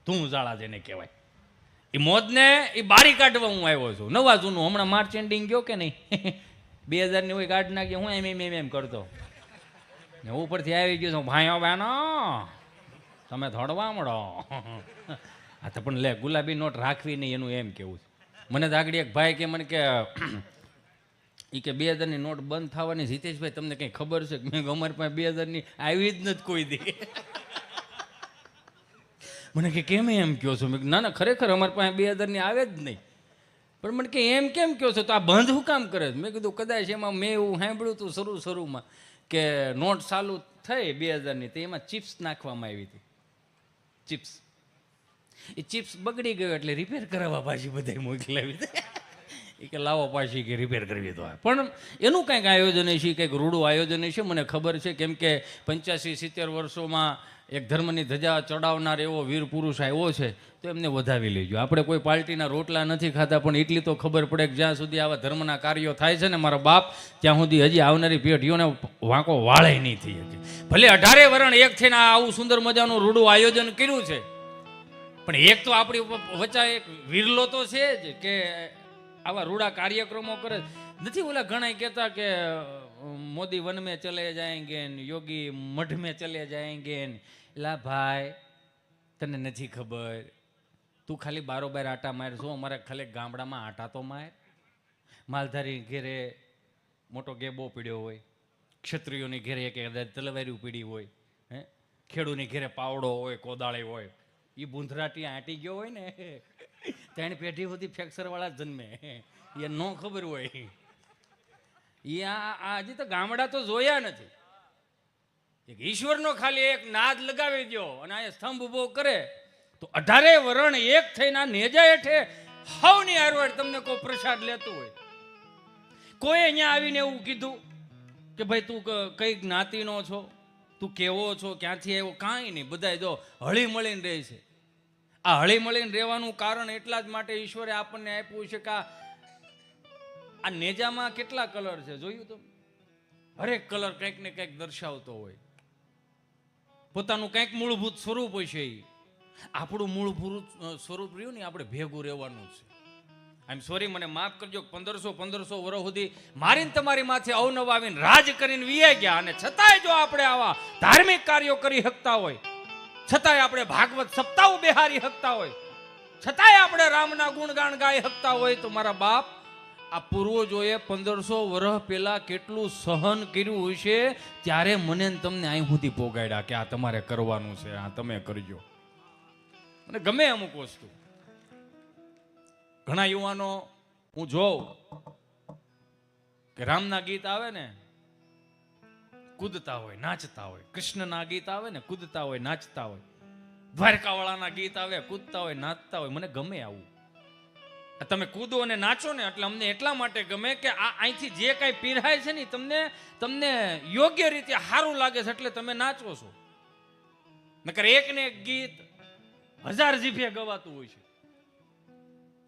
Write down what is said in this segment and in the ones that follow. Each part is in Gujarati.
ધૂમ ઝાડા જેને કહેવાય. એ મોજને એ બારી કાઢવા હું આવ્યો છું. નવા જૂનું હમણાં માર્ચ એન્ડિંગ ગયો કે નહીં 2000ની હોય કાઢ નાખી. હું એમ કરતો ને ઉપરથી આવી ગયો છું, ભાઈઓ બહેનો તમે થોડવા મળો. હા તો પણ લે ગુલાબી નોટ રાખવી નહીં એનું એમ કેવું છે. મને તો આગળ એક ભાઈ કે મને કે એ કે 2000ની નોટ બંધ થવાની. હિતેશભાઈ તમને કંઈ ખબર છે? મેં અમારી પાસે 2000ની આવી જ નથી કોઈ દી. મને કે કેમ એમ કહો છો? મેં ના ના ખરેખર અમારી પાસે 2000ની આવે જ નહીં. પણ મને કે એમ કેમ કહો છો? તો આ બંધ શું કામ કરે છે? મેં કીધું કદાચ એમાં મેં એવું સાંભળ્યું હતું શરૂમાં કે નોટ ચાલુ થઈ 2000ની તો એમાં ચિપ્સ નાખવામાં આવી હતી. ચિપ્સ એ ચિપ્સ બગડી ગયો એટલે રિપેર કરાવવા પાછી બધા મોકલાવી. એ કે લાવો પાછી કે રિપેર કરવી તો. પણ એનું કંઈક આયોજન છે, કંઈક રૂડું આયોજન છે, મને ખબર છે. કેમ કે 85-70 વર્ષોમાં એક ધર્મની ધજા ચડાવનાર એવો વીર પુરુષ આવ્યો છે તો એમને વધાવી લેજો. આપણે કોઈ પાર્ટીના રોટલા નથી ખાતા, પણ એટલી તો ખબર પડે કે જ્યાં સુધી આવા ધર્મના કાર્યો થાય છે ને મારા બાપ, ત્યાં સુધી હજી આવનારી પેઢીઓને વાંકો વાળે નહીં થઈ શકે. ભલે 18 વરણ એક થઈને આવું સુંદર મજાનું રૂડું આયોજન કર્યું છે, પણ એક તો આપણી વચ્ચે એક વિરલો તો છે જ કે આવા રૂડા કાર્યક્રમો કરે. નથી ઓલા ઘણા કહેતા કે મોદી વન में ચલે જાયંગે ને યોગી મઠ में ચલે જાયંગે ને. લા ભાઈ તને નથી ખબર, તું ખાલી બારોબાર આટા માર છો. અમારે ખાલી ગામડામાં આટા તો માર. માલધારી ઘેરે મોટો ગેબો પીડ્યો હોય, ક્ષત્રિયોની ઘેરે એક તલવારી પીડી હોય, હે ખેડૂની ઘેરે પાવડો હોય, કોદાળી હોય. એ બુંધરાટી આંટી ગયો હોય ને ત્રણ પેઢી સુધી ફેક્સરવાળા જન્મે. એ ન ખબર હોય. એ આ હજી તો ગામડા તો જોયા નથી. એક ઈશ્વરનો ખાલી એક નાદ લગાવી દો અને આ સ્તંભ ઉભો કરે તો 18 વરણ એક થઈને નેજા હેઠે હવની હારવાર તમને કોઈ પ્રસાદ લેતું હોય. કોઈ અહીંયા આવીને એવું કીધું કે ભાઈ તું કઈ જ્ઞાતિનો છો, તું કેવો છો, ક્યાંથી આવ્યો? કાંઈ નહીં. બધા જો હળી મળીને રહે છે. આ હળી મળીને રહેવાનું કારણ એટલા જ માટે ઈશ્વરે આપણને આપ્યું છે કે આ નેજામાં કેટલા કલર છે જોયું તો? હરેક કલર કંઈક ને કંઈક દર્શાવતો હોય. પોતાનું કંઈક મૂળભૂત સ્વરૂપ હોય છે. આપણું મૂળભૂત સ્વરૂપ રહ્યું ને આપણે ભેગું રહેવાનું છે. આઈ એમ સોરી, મને માફ કરજો. 1500 વર્ષ સુધી મારીને તમારી માથે અવનવા આવીને રાજ કરીને વીએ ગયા, અને છતાંય જો આપણે આવા ધાર્મિક કાર્યો કરી શકતા હોય, છતાંય આપણે ભાગવત સપ્તાહ બેહારી શકતા હોય, છતાંય આપણે રામના ગુણગાન ગાઈ શકતા હોય, તો મારા બાપ આ પૂર્વજોએ 1500 વર્ષ પહેલા કેટલું સહન કર્યું હશે. ત્યારે મને તમને અહીં સુધી પોગાડ્યા કે આ તમારે કરવાનું છે, આ તમે કરજો. અને ગમે અમુક વસ્તુ ઘણા યુવાનો હું જોઉં કે રામના ગીત આવે ને કૂદતા હોય, નાચતા હોય. કૃષ્ણના ગીત આવે ને કૂદતા હોય, નાચતા હોય. દ્વારકાવાળાના ગીત આવે કૂદતા હોય, નાચતા હોય. મને ગમે આવું. તમે કૂદો અને નાચો ને એટલે અમને એટલા માટે ગમે કે આ અહીંથી જે કાંઈ પીરાય છે ને તમને યોગ્ય રીતે સારું લાગે છે એટલે તમે નાચો છો. નકર એક ને એક ગીત 1000 જીભે ગવાતું હોય છે,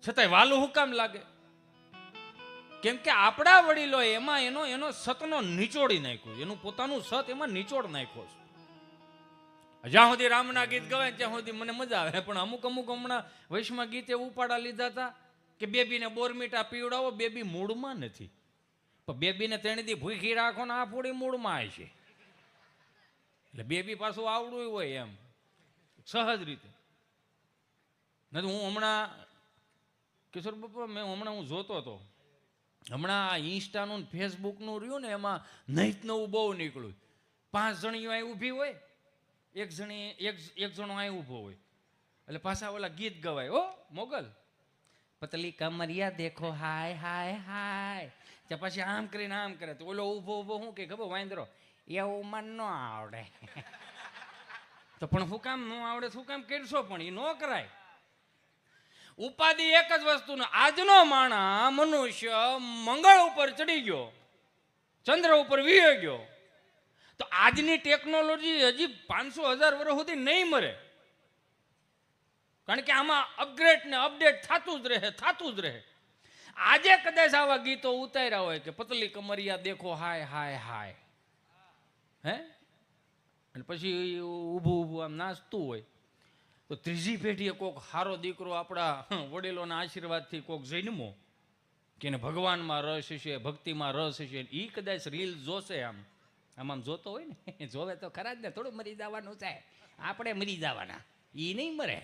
છતાંય વાલું હું કામ લાગે? કેમ કે આપણા વડીલો એમાં એનો સતનો નિચોડી નાખ્યો, એનું પોતાનું સત એમાં નિચોડ નાખ્યો છે. જ્યાં સુધી રામના ગીત ગવાય ત્યાં સુધી મને મજા આવે. પણ અમુક હમણાં વૈષ્ણવ ગીતે ઉપાડા લીધા હતા કે બેબીને બોરમીટા પીવડાવો, બેબી મૂળમાં નથી. પણ બેબીને 3 દી ભૂખી રાખો ને આ પૂરી મૂળમાં આવે છે. એટલે બેબી પાછું આવડું હોય એમ સહજ રીતે. નથી હું હમણાં કિશોર બાપા હું જોતો હતો હમણાં આ ઇન્સ્ટાનું ફેસબુકનું રહ્યું ને એમાં નહીં નવું બહુ નીકળ્યું. 5 જણીઓ અહીં ઊભી હોય, એક જણો અહીં ઊભો હોય, એટલે પાછા ઓલા ગીત ગવાય. ઓ મોગલ પતલી કમરિયા દેખો હાય હાય હાય. ત્યાં પછી આમ કરીને આમ કરે તો ઓલો ઊભો શું કે ખબર? વાંદરો એવું મન ન આવડે. તો પણ શું કામ ન આવડે? શું કામ કરશો? પણ એ ન કરાય. ઉપાધિ એક જ વસ્તુનો. આજનો માણા મનુષ્ય મંગળ ઉપર ચડી ગયો, ચંદ્ર ઉપર વીએ ગયો, તો આજની ટેકનોલોજી હજી 500,000 વર્ષ સુધી નહીં મરે. કારણ કે આમાં અપગ્રેડ ને અપડેટ થતું જ રહે. આજે કદાચ આવા ગીતો ઉતાર્યા હોય કે પતલી કમરિયા દેખો હાય હાય હાય, હે, અને પછી ઊભું આમ નાચતું હોય, તો ત્રીજી પેઢીએ કોક હારો દીકરો આપણા વડીલોના આશીર્વાદથી કોક જન્મો કે એને ભગવાનમાં રસ હશે, ભક્તિમાં રસ હશે, એ કદાચ રીલ જોશે, આમ જોતો હોય ને, જોવે તો ખરા જ ને, થોડું મરી જવાનું છે, આપણે મરી જવાના, એ નહીં મરે.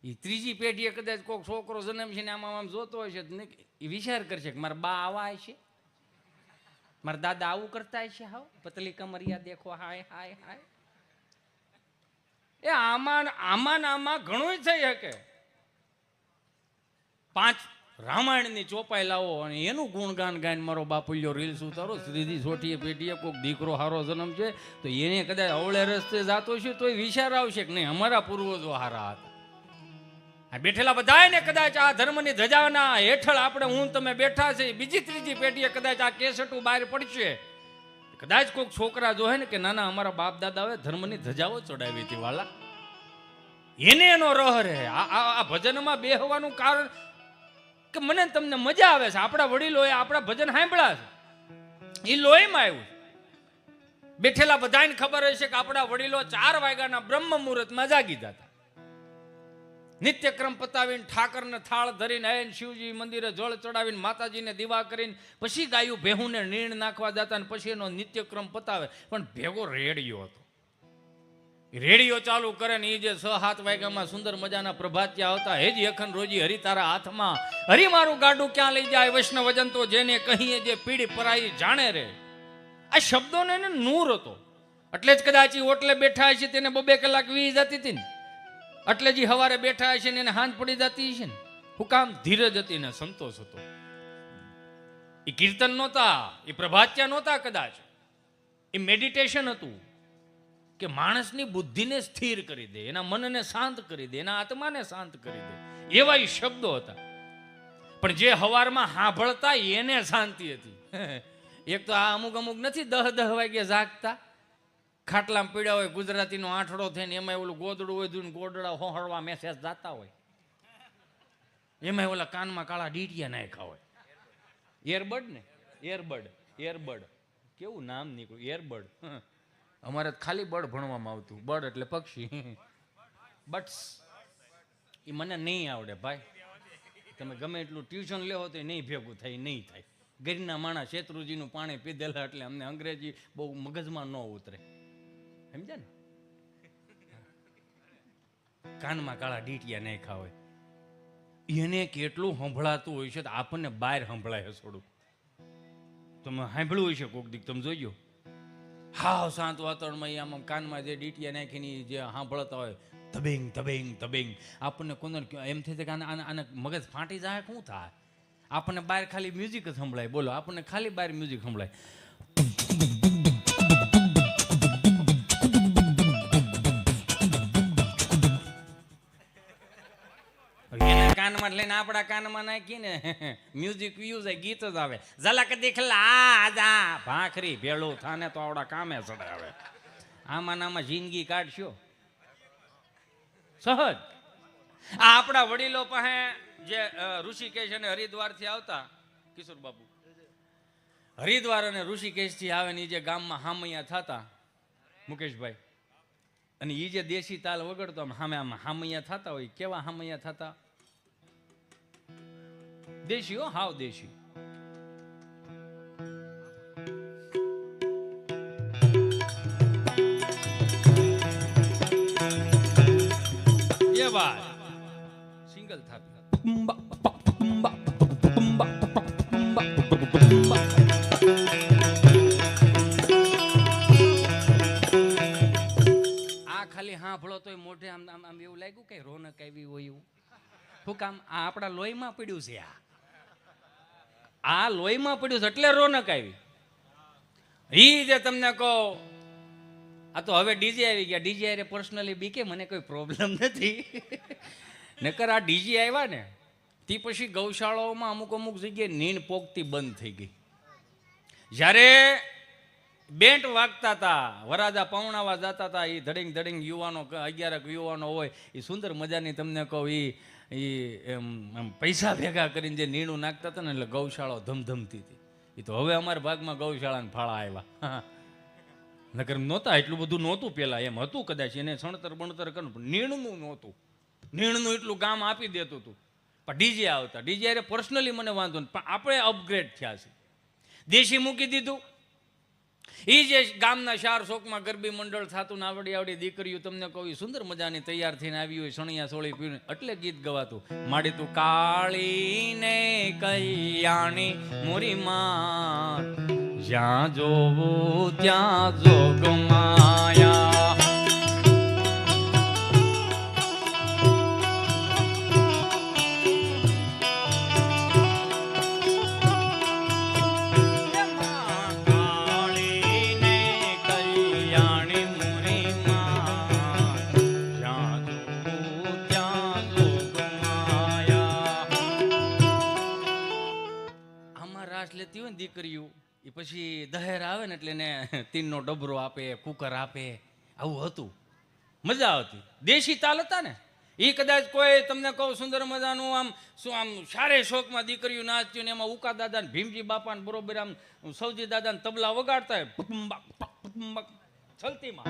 એ ત્રીજી પેઢીએ કદાચ કોઈક છોકરો જન્મશે ને આમ જોતો હશે, એ વિચાર કરશે કે મારા બા આવા હશે, મારા દાદા આવું કરતા હશે, હાવ પતલી કમરિયા દેખો, હાય હાય હાય. એ આમાં ઘણું થઈ શકે. 5 રામાયણની ચોપાઈ લાવો અને એનું ગુણગાન ગાઈને મારો બાપુલ્યો રીલ્સ ઉતારો, ત્રીજી ચોથીએ પેઢીએ કોઈક દીકરો હારો જન્મ છે તો એને કદાચ અવળે રસ્તે જાતો છે તો એ વિચાર આવશે કે નહીં અમારા પૂર્વજો હારા હતા. આ બેઠેલા બધાને કદાચ આ ધર્મની ધજાના હેઠળ આપણે હું તમે બેઠા છે, બીજી ત્રીજી પેઢીએ કદાચ આ કેસેટું બહાર પડશે, કદાચ કોઈક છોકરા જોહે ને કે નાના અમારા બાપ દાદાએ ધર્મની ધજાઓ ચડાવી હતી વાલા, એને એનો રહ રહે. આ ભજનમાં બેહવાનું કારણ કે મને તમને મજા આવે છે. આપણા વડીલોએ આપણા ભજન સાંભળ્યા છે, એ લોહીમાં આવ્યું. બેઠેલા બધાને ખબર હશે કે આપણા વડીલો 4 વાગ્યાના બ્રહ્મ મુહૂર્તમાં જાગી જતા, નિત્યક્રમ પતાવીને ઠાકરને થાળ ધરીને આવીને શિવજી મંદિરે જળ ચડાવીને માતાજીને દીવા કરીને પછી ગાયું ભેહુને નીણ નાખવા જતા, ને પછી એનો નિત્યક્રમ પતાવે. પણ ભેગો રેડિયો હતો, રેડિયો ચાલુ કરે ને એ જે 6-7 વાગ્યામાં સુંદર મજાના પ્રભાત્યા આવતા, હેજી અખંડ રોજી હરી તારા હાથમાં, હરી મારું ગાડું ક્યાં લઈ જાય, વૈષ્ણવજન તો જેને કહીએ જે પીડી પરાઈ જાણે રે. આ શબ્દોને એને નૂર હતો, એટલે જ કદાચ ઓટલે બેઠા છે તેને 2 કલાક વી જતી હતી ને, એટલે જ હવારે બેઠા છે ને એને હાંજ પડી જતી છે ને. હું કામ? ધીરજ હતી ને સંતોષ હતો. એ કીર્તન નહોતા, એ પ્રભાત્યા નહોતા, કદાચ એ મેડિટેશન હતું કે માણસની બુદ્ધિને સ્થિર કરી દે, એના મનને શાંત કરી દે, એના આત્માને શાંત કરી દે, એવા એ શબ્દો હતા. પણ જે હવારમાં સાંભળતા એને શાંતિ હતી. એક તો આ અમુક નથી 10 વાગે જાગતા, ખાટલામાં પીડ્યા હોય, ગુજરાતીનો આઠડો થઈને એમાં ઓલું ગોદડું હોય ને ગોદડા હોહળવા મેસેજ જાતા હોય, એમાં ઓલા કાનમાં કાળા ડીટિયા નાખ્યા હોય. એરબડ ને એરબડ કેવું નામ નીકળ્યું, એરબડ. અમારે ખાલી બર્ડ ભણવામાં આવતું, બર્ડ એટલે પક્ષી, બટ્સ. એ મને નહીં આવડે ભાઈ, તમે ગમે એટલું ટ્યુશન લેવો તો એ નહીં ભેગું થાય, નહીં થાય. ગરીના માણસ શેત્રુજીનું પાણી પીધેલા એટલે અમને અંગ્રેજી બહુ મગજમાં ન ઉતરે, સમજ્યા ને. કાનમાં કાળા ડીટિયા નાખ્યા હોય, એને કેટલું સંભળાતું હોય છે, તો આપણને બહાર સંભળાય થોડું. તમે સાંભળ્યું હોય છે કોક દીક, તમે જોઈજો. હાવ શાંત વાતાવરણમાં આમ કાનમાં જે ડીટિયા નાખીને જે સાંભળતા હોય, તબેંગ તબેંગ તબેંગ, આપણને કોને એમ થાય કે આને મગજ ફાટી જાય, શું થાય? આપણને બહાર ખાલી મ્યુઝિક જ સંભળાય. બોલો, આપણને ખાલી બહાર મ્યુઝિક સંભળાય. કાનમાં લઈને આપણા કાનમાં નાખીને મ્યુઝિક વ્યૂઝ ગીત જ આવે. ઝલક દીખલા જા ભાખરી ભેળું થાને તો આવડા કામે ચડાવે. આમાં જિંદગી કાઢશો સહજ. આ આપણા વડીલો પાસે જે ઋષિકેશ અને હરિદ્વાર થી આવતા, કિશોર બાબુ હરિદ્વાર અને ઋષિકેશ થી આવે ને જે ગામમાં હામૈયા થતા, મુકેશભાઈ, અને એ જે દેશી તાલ વગડતો આમ હામૈયા થતા હોય, કેવા હામૈયા થતા? દેશી, હો, હાવ દેશી. એ વાત સિંગલ થાતી. આ ખાલી હાંભળો તોય મોઢે આમ એવું લાગ્યું કે રોનક આવી હોય એવું. શું કામ? આ આપણા લોહીમાં પડ્યું છે, આ લોહીમાં પડ્યું છે એટલે રોનક આવી. ઈ જે તમને કહો, આ તો હવે ડીજે આવી ગયા. ડીજે અરે પર્સનલી બીકે મને કોઈ પ્રોબ્લેમ નથી, નકર આ ડીજે આવ્યા ને તે પછી ગૌશાળાઓમાં અમુક જગ્યાએ નીણ પોગતી બંધ થઈ ગઈ. જ્યારે બેન્ટ વાગતા હતા, વરાજા પવણાવા જતા હતા, એ ધડિંગ યુવાનો 11 યુવાનો હોય, એ સુંદર મજાની તમને કહું એ એમ પૈસા ભેગા કરીને જે નીણું નાખતા હતા ને, એટલે ગૌશાળાઓ ધમધમતી હતી. એ તો હવે અમારા ભાગમાં ગૌશાળાને ફાળા આવ્યા. નગર નહોતા, એટલું બધું નહોતું પહેલાં, એમ હતું કદાચ એને સણતર બણતર કરવું, પણ નીણનું નહોતું. નીણનું એટલું ગામ આપી દેતું હતું. પણ ડીજે આવતા, ડીજે અરે પર્સનલી મને વાંધો નહીં, પણ આપણે અપગ્રેડ થયા છે. દેશી મૂકી દીધું. એ જે ગામના 4 ચોકમાં ગરબી મંડળ થતું ને આવડી આવડી દીકરીઓ તમને કહું સુંદર મજાની તૈયાર થઈને આવી હોય, સણિયા સોળી પીને, એટલે ગીત ગવાતું, માડી તું કાળી ને કૈયાણી મોરી માં, જ્યાં જોવું ત્યાં જોગ માયા. લેતી હોય ને દીકરીઓ, એ પછી દહેર આવે ને એટલે એને 3નો ડબરો આપે, કુકર આપે, આવું હતું. મજા આવતી. દેશી તાલ હતા ને એ. કદાચ કોઈ તમને કહું સુંદર મજાનું આમ શું આમ સારે શોખમાં દીકરીઓ નાચતી ને એમાં ઉકા દાદા ને ભીમજી બાપા ને બરોબર આમ સૌજી દાદા ને તબલા વગાડતા હોય છલતીમાં.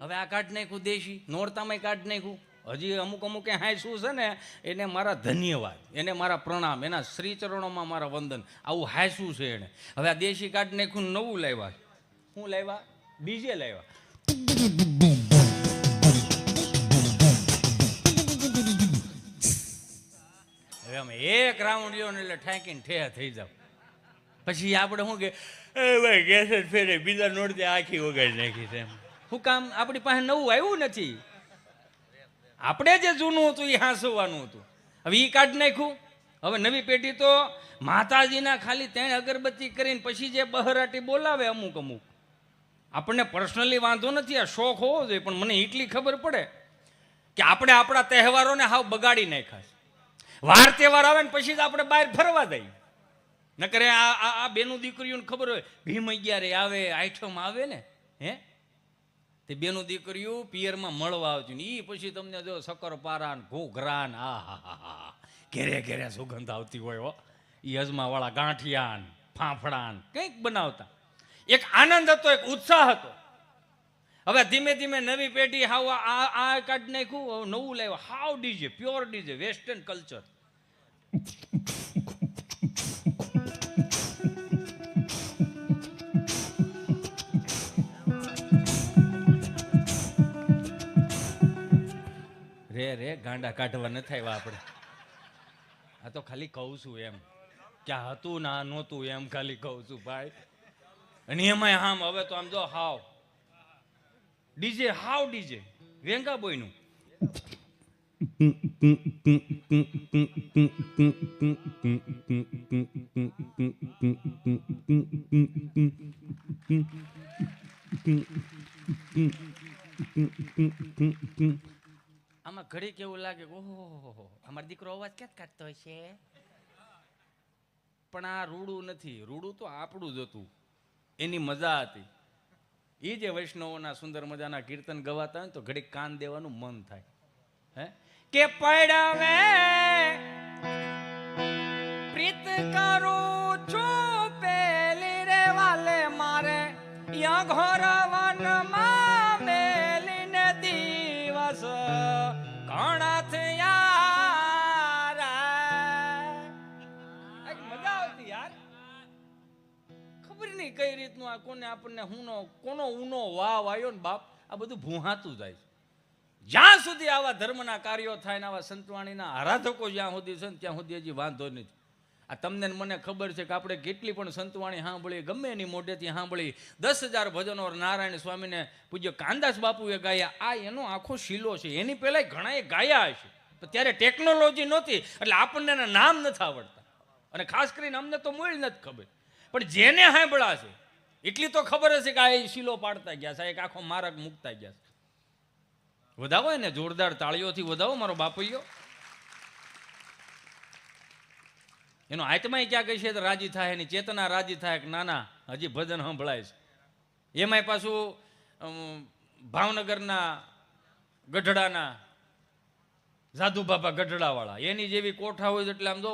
હવે આ કાઢ નાખ્યું દેશી, નોરતામાં કાઢ નાખ્યું. હજી અમુક અમુક હાય શું છે ને, એને મારા ધન્યવાદ, એને મારા પ્રણામ, એના શ્રી ચરણોમાં મારા વંદન. આવું હાય શું છે એને. હવે આ દેશી કાઢ નાખ્યું, નવું લાવ્યા. શું લાવ્યા? ડીજે લાવ્યા. હવે અમે એક રાઉન્ડ લ્યો ને એટલે ઠાંકીને ઠેહ થઈ જાવ. પછી આપણે શું કે ભાઈ ગેસ જ ફેરે, બીજા નોડતે આખી વગાડી નાખી છે. શું કામ? આપણી પાસે નવું આવ્યું નથી. આપણે જે જૂનું હતું એ હાંસવાનું હતું. હવે એ કાઢી નાખ્યું. હવે નવી પેઢી તો માતાજીના ખાલી 3 અગરબત્તી કરીને પછી જે બહરાટી બોલાવે અમુક અમુક. આપણને પર્સનલી વાંધો નથી, આ શોખ હોવો જોઈએ, પણ મને એટલી ખબર પડે કે આપણે આપણા તહેવારોને હાવ બગાડી નાખ્યા છે. વાર તહેવાર આવે ને પછી જ આપણે બહાર ફરવા દઈએ. નકરે આ બેનું દીકરીઓને ખબર હોય, ભીમ 11 આવે, આઈઠમ આવે ને, હે તે બેનું દીકરીઓ પિયરમાં મળવા આવતી ને એ પછી તમને જો શક્કરપારા ને ઘોઘરા ને આ ઘેરે ઘેરે સુગંધ આવતી હોય હો. એ અજમાવાળા ગાંઠિયા ને ફાફડા ને કંઈક બનાવતા. એક આનંદ હતો, એક ઉત્સાહ હતો. હવે ધીમે ધીમે નવી પેઢી હાવ આ કાઢી નાખ્યું, નવું લાવ્યું હાવ DJ, pure DJ, western culture. રે ગાંડા કાઢવા નથી આવ્યા આપણે. આ તો ખાલી કહું છું એમ, ક્યાં હતું ના નહોતું એમ ખાલી કહું છું ભાઈ. અને એમાંય આમ હવે તો આમ જો હાવ ડીજે, હાવ ડીજે વેંગા બોયનું. આમાં ઘડી કેવું લાગે, ઓહો અમારો દીકરો અવાજ ક્યાં કાઢતો હોય છે. પણ આ રૂડું નથી, રૂડું તો આપણું જ હતું, એની મજા હતી. એ જે વૈષ્ણવોના સુંદર મજાના કીર્તન ગવાતા હોય તો ઘડીક કાન દેવાનું મન થાય. હે કે પડવે પ્રીત કરું છું પેલી રે વાલે મારે યા ઘોર વનમાં મેલીને દિવસ ઘણા થયા. મજા આવતી યાર. ખબર નહીં કઈ રીતનું આ કોને આપણને કોનો ઊનો વાવ આવ્યો ને બાપ, આ બધું ભૂહાતું જાય છે. જ્યાં સુધી આવા ધર્મના કાર્યો થાય ને આવા સંતવાણીના આરાધકો જ્યાં સુધી છે ને ત્યાં સુધી હજી વાંધો નથી. આ તમને મને ખબર છે કે આપણે કેટલી પણ સંતવાણી સાંભળી, ગમે એની મોઢેથી સાંભળી, 10,000 ભજનો નારાયણ સ્વામીને પૂજ્ય કાનદાસ બાપુએ ગાયા, આ એનો આખો શીલો છે. એની પહેલાં ઘણાએ ગાયા હશે, પણ ત્યારે ટેકનોલોજી નહોતી એટલે આપણને એના નામ નથી આવડતા, અને ખાસ કરીને અમને તો મૂળ નથી ખબર. પણ જેને સાંભળ્યા છે એટલી તો ખબર હશે કે આ શીલો પાડતા ગયા છે, એક આખો માર્ગ મૂકતા ગયા છે. વધાવો એને જોરદાર તાળીઓથી વધાવો મારો બાપૈયો. એનો આત્માય ક્યાં કહે છે તો રાજી થાય, એની ચેતના રાજી થાય કે ના ના હજી ભજન સંભળાય છે. એમાંય પાછું ભાવનગરના ગઢડાના સાધુ બાબા ગઢડાવાળા, એની જેવી કોઠા હોય એટલે આમ જો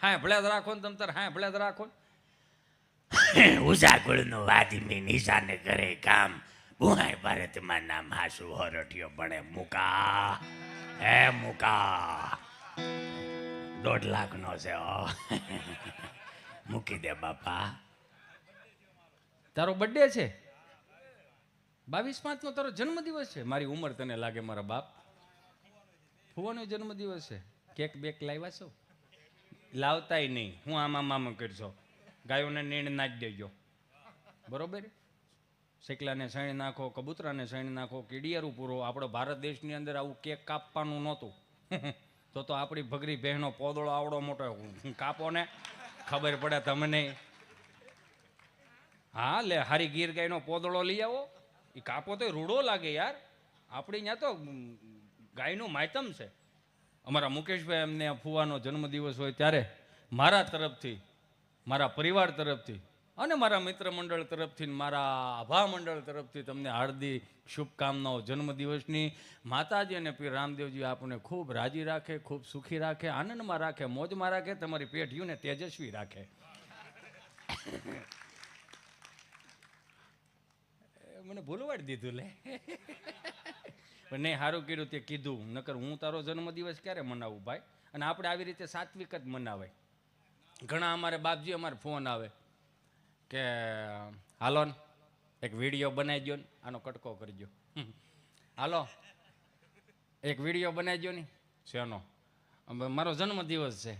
હા ભળ્યા જ રાખો ને તમ તાર હા ભળ્યા જ રાખો. ઉજાગુળનું વાદમી નિશાને કરે કામ, બુહાય ભારતમાં નામ હાસુ હરઠિયો બને મુકા હે મુકા. 1.5 લાખનો છે મૂકી દે બાપા. તારો બર્થડે છે 22/5 તારો જન્મદિવસ છે. મારી ઉંમર તને લાગે મારા બાપ. ફુવાનો જન્મદિવસ છે. કેક બેક લાવ્યા છો? લાવતાય નહીં. હું આમાં કરશો. ગાયોને નીણ નાખી દેજો બરોબર. શેકલાને સણી નાખો, કબૂતરાને સણી નાખો, કીડિયારું પૂરો. આપણો ભારત દેશની અંદર આવું કેક કાપવાનું નહોતું. તો આપણી ભગરી બહેનો પોદળો આવડો મોટો કાપો ને ખબર પડે તમને. હા લે હારી ગીર ગાયનો પોદળો લઈ આવો, એ કાપો તો રૂડો લાગે યાર. આપણી ત્યાં તો ગાયનું માયતમ છે. અમારા મુકેશભાઈ એમને ફુવાનો જન્મદિવસ હોય ત્યારે મારા તરફથી, મારા પરિવાર તરફથી અને મારા મિત્ર મંડળ તરફથી, મારા આભા મંડળ તરફથી તમને હાર્દિક શુભકામનાઓ જન્મદિવસની. માતાજી અને પીર રામદેવજી આપણને ખૂબ રાજી રાખે, ખૂબ સુખી રાખે, આનંદમાં રાખે, મોજમાં રાખે, તમારી પેઢીઓને તેજસ્વી રાખે. મને ભૂલવાડી દીધું લે. પણ નહીં સારું કર્યું તે કીધું, નકર હું તારો જન્મદિવસ ક્યારે મનાવું ભાઈ. અને આપણે આવી રીતે સાત્વિક જ મનાવાય. ઘણા અમારે બાપજી અમારે ફોન આવે કે હાલો ને એક વિડીયો બનાવી દો ને, આનો કટકો કરજો. હાલો એક વિડીયો બનાવી દો ને. શેનો? મારો જન્મદિવસ છે.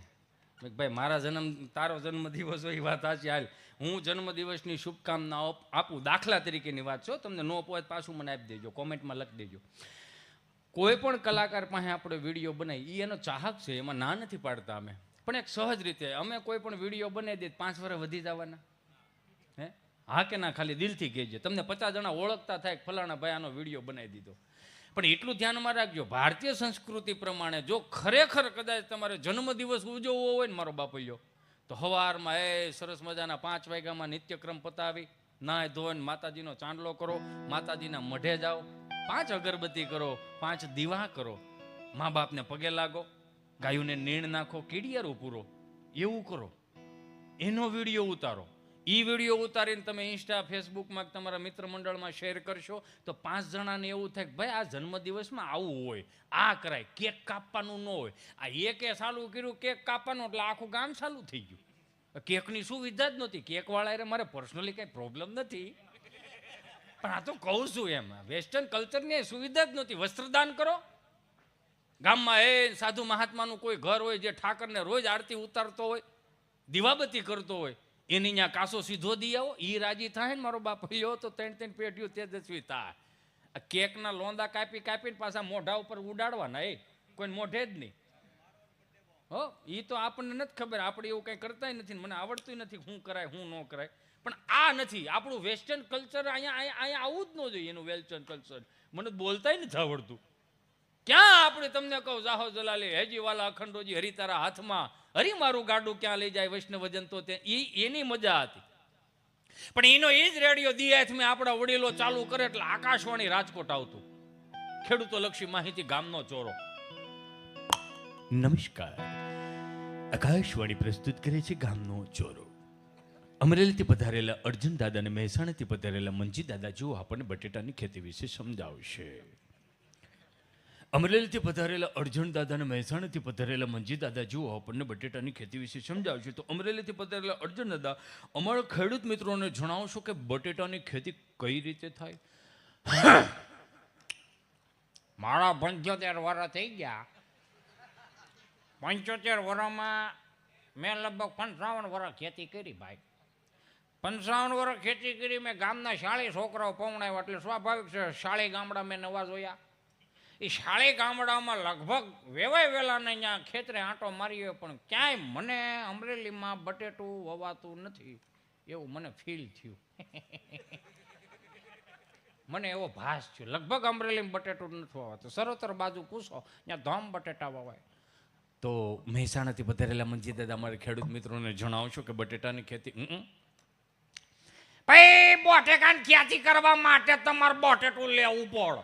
ભાઈ મારા તારો જન્મદિવસ હોય એ વાત સાચી. હાલ હું જન્મદિવસની શુભકામનાઓ આપું, દાખલા તરીકેની વાત છો. તમને નો પોત પાછું મને આપી દેજો, કોમેન્ટમાં લખી દેજો. કોઈ પણ કલાકાર પાસે આપણે વિડીયો બનાવી, એ એનો ચાહક છે, એમાં ના નથી પાડતા અમે. પણ એક સહજ રીતે અમે કોઈ પણ વિડીયો બનાવી દઈએ 5 વર્ષ વધી જવાના હે? હા કે ના? ખાલી દિલથી કહેજો. તમને 50 જણા ઓળખતા થાય ફલાણા ભાઈ આનો વિડીયો બનાવી દીધો. પણ એટલું ધ્યાનમાં રાખજો, ભારતીય સંસ્કૃતિ પ્રમાણે જો ખરેખર કદાચ તમારે જન્મદિવસ ઉજવવો હોય ને મારો બાપૈયો, તો સવારમાં સરસ મજાના 5 વાગ્યામાં નિત્યક્રમ પતાવી, નાય ધોઈને માતાજીનો ચાંદલો કરો, માતાજીના મઢે જાઓ, 5 અગરબત્તી કરો, 5 દીવા કરો, મા બાપને પગે લાગો, ગાયોને નીણ નાખો, કીડિયારું પૂરો, એવું કરો. એનો વિડીયો ઉતારો. એ વિડીયો ઉતારીને તમે ઇન્સ્ટા ફેસબુકમાં તમારા મિત્ર મંડળમાં શેર કરશો તો 5 જણાને એવું થાય કે ભાઈ આ જન્મદિવસમાં આવું હોય, આ કરાય. કેક કાપવાનું ન હોય. આ એકે ચાલુ કર્યું કેક કાપવાનું એટલે આખું ગામ ચાલુ થઈ ગયું. કેકની સુવિધા જ નહોતી. કેકવાળા મારે પર્સનલી કંઈ પ્રોબ્લેમ નથી, પણ આ તો કહું છું એમ વેસ્ટર્ન કલ્ચરની સુવિધા જ નહોતી. વસ્ત્રદાન કરો. ગામમાં સાધુ મહાત્માનું કોઈ ઘર હોય જે ઠાકરને રોજ આરતી ઉતારતો હોય, દીવાબત્તી કરતો હોય, એની ત્યાં કાસો સીધો દી આવો, એ રાજી થાય ને મારો બાપ લ્યો તો 3 પેઢીઓ તેજસ્વી થાય. આ કેકના લોંદા કાપીને પાછા મોઢા ઉપર ઉડાડવાના, કોઈને મોઢે જ નહીં. હો એ તો આપણને નથી ખબર, આપણે એવું કંઈ કરતા નથી, મને આવડતું નથી શું કરાય શું ન કરાય. પણ આ નથી આપણું વેસ્ટર્ન કલ્ચર. અહીંયા આવું જ ન જોઈએ એનું વેસ્ટર્ન કલ્ચર. મને બોલતાય નથી આવડતું. ક્યાં આપણે તમને કહું જાહો જલાલી હેજીવાલા અખંડોજી હરી તારા હાથમાં, હરી મારું ગાડું ક્યાં લઈ જાય વૈષ્ણવજન, તો એની મજા હતી. પણ એનો એ જ રેડિયો દિયાથમાં આપણા વડીલો ચાલુ કરે એટલે આકાશવાણી રાજકોટ આવતું. ખેડૂતો લક્ષી માહિતી ગામનો ચોરો. નમસ્કાર, આકાશવાણી પ્રસ્તુત કરે છે ગામનો ચોરો. અમરેલીથી પધારેલા અર્જુન દાદા અને મહેસાણાથી પધારેલા મંજી દાદા જેઓ આપણને બટેટાની ખેતી વિશે સમજાવશે. અમરેલીથી પધારેલા અર્જુન દાદા અને મહેસાણાથી પધારેલા મંજી દાદા જેઓ આપણને બટેટાની ખેતી વિશે સમજાવશે. તો અમરેલીથી પધારેલા અર્જુન દાદા અમારા ખેડૂત મિત્રોને જણાવશો કે બટેટાની ખેતી કઈ રીતે થાય? મારા 75 વર્ષ થઈ ગયા. 75 વર્ષમાં મેં લગભગ 55 વર્ષ ખેતી કરી ભાઈ. 55 વર્ષ ખેતી કરી. મેં ગામના 40 છોકરાઓ પવણાવ્યા, એટલે સ્વાભાવિક છે 40 ગામડા મેં નવા જોયા. એ 40 ગામડામાં લગભગ વેવાય વેલાને અહીંયા ખેતરે આંટો માર્યો, પણ ક્યાંય મને અમરેલીમાં બટેટું વવાતું નથી એવું મને ફીલ થયું. મને એવો ભાસ છે લગભગ અમરેલીમાં બટેટું નથી વાવાતું. સરોતર બાજુ પૂછો ત્યાં ધોમ બટેટા વવાય. તો મહેસાણાથી પધારેલા મંજી દાદા અમારે ખેડૂત મિત્રોને જણાવશો કે બટેટાની ખેતી ભાઈ બોટેકાની ખેતી કરવા માટે તમારે બટેટું લેવું પડે.